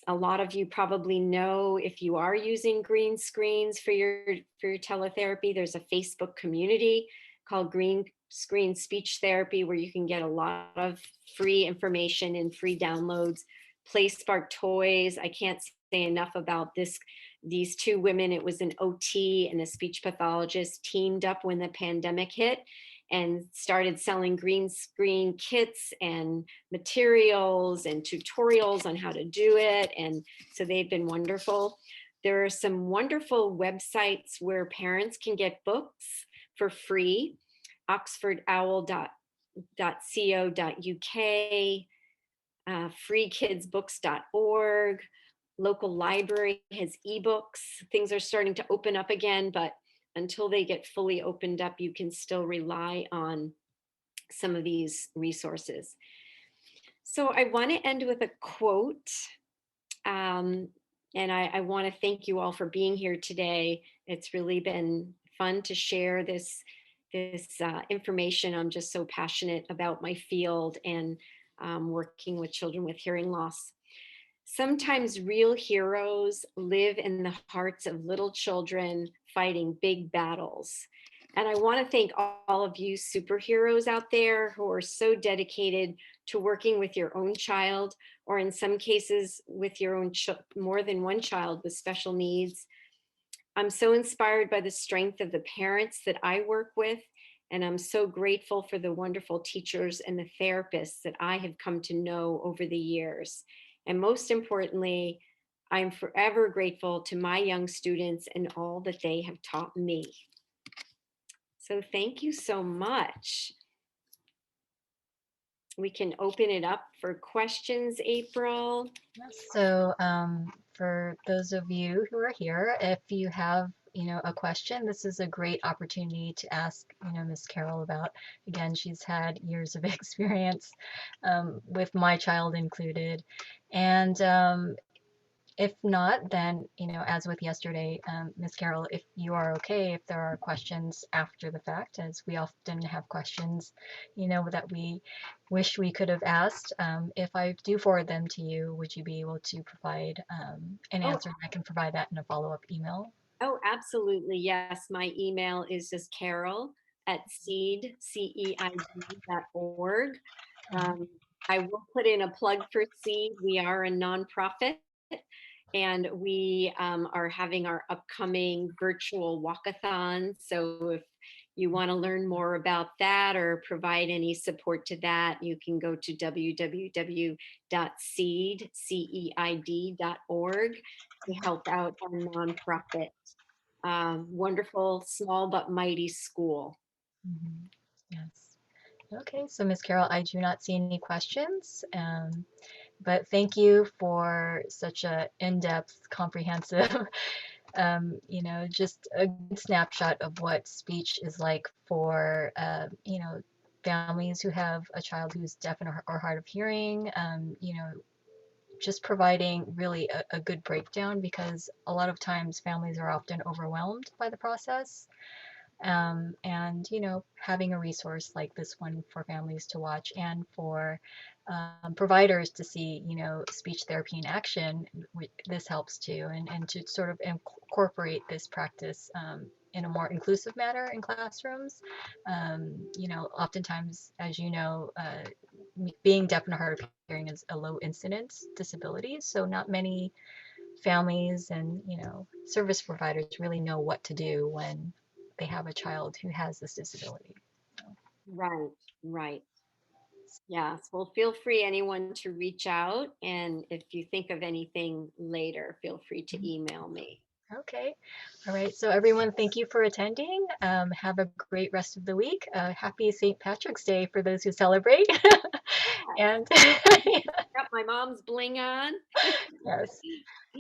A lot of you probably know, if you are using green screens for your teletherapy, there's a Facebook community called Green Screen Speech Therapy, where you can get a lot of free information and free downloads. Play Spark toys. I can't say enough about these two women. It was an OT and a speech pathologist teamed up when the pandemic hit and started selling green screen kits and materials and tutorials on how to do it. And so they've been wonderful. There are some wonderful websites where parents can get books for free. oxfordowl.co.uk, freekidsbooks.org. Local library has ebooks. Things are starting to open up again, but until they get fully opened up, you can still rely on some of these resources. So I want to end with a quote. And I want to thank you all for being here today. It's really been fun to share this information. I'm just so passionate about my field and working with children with hearing loss. Sometimes real heroes live in the hearts of little children fighting big battles. And I want to thank all of you superheroes out there who are so dedicated to working with your own child, or in some cases with your own more than one child with special needs. I'm so inspired by the strength of the parents that I work with, and I'm so grateful for the wonderful teachers and the therapists that I have come to know over the years. And most importantly, I'm forever grateful to my young students and all that they have taught me. So thank you so much. We can open it up for questions, April. So for those of you who are here, if you have a question, this is a great opportunity to ask, Miss Carol about. Again, she's had years of experience with my child included. And if not, then, as with yesterday, Miss Carol, if you are okay, if there are questions after the fact, as we often have questions, that we wish we could have asked, if I do forward them to you, would you be able to provide an Oh, answer? I can provide that in a follow-up email. oh, absolutely. Yes. My email is just carol@seed, CEID.org. Um, I will put in a plug for Seed. We are a nonprofit, and we are having our upcoming virtual walkathon. So if you want to learn more about that or provide any support to that, you can go to www.seed.org to help out our nonprofit. Wonderful, small but mighty school. Mhm. Yes. Okay, so Miss Carol, I do not see any questions, but thank you for such a in-depth, comprehensive, just a good snapshot of what speech is like for, families who have a child who's deaf or hard of hearing, just providing really a good breakdown, because a lot of times families are often overwhelmed by the process. And having a resource like this one for families to watch, and for providers to see speech therapy in action, this helps too, and to sort of incorporate this practice in a more inclusive manner in classrooms. Oftentimes, as being deaf and hard of hearing is a low incidence disability, so not many families and service providers really know what to do when they have a child who has this disability. Right, right. Yes. Well, feel free, anyone, to reach out. And if you think of anything later, feel free to email me. Okay. All right. So everyone, thank you for attending. Have a great rest of the week. Happy St. Patrick's Day for those who celebrate. And Got my mom's bling on. yes.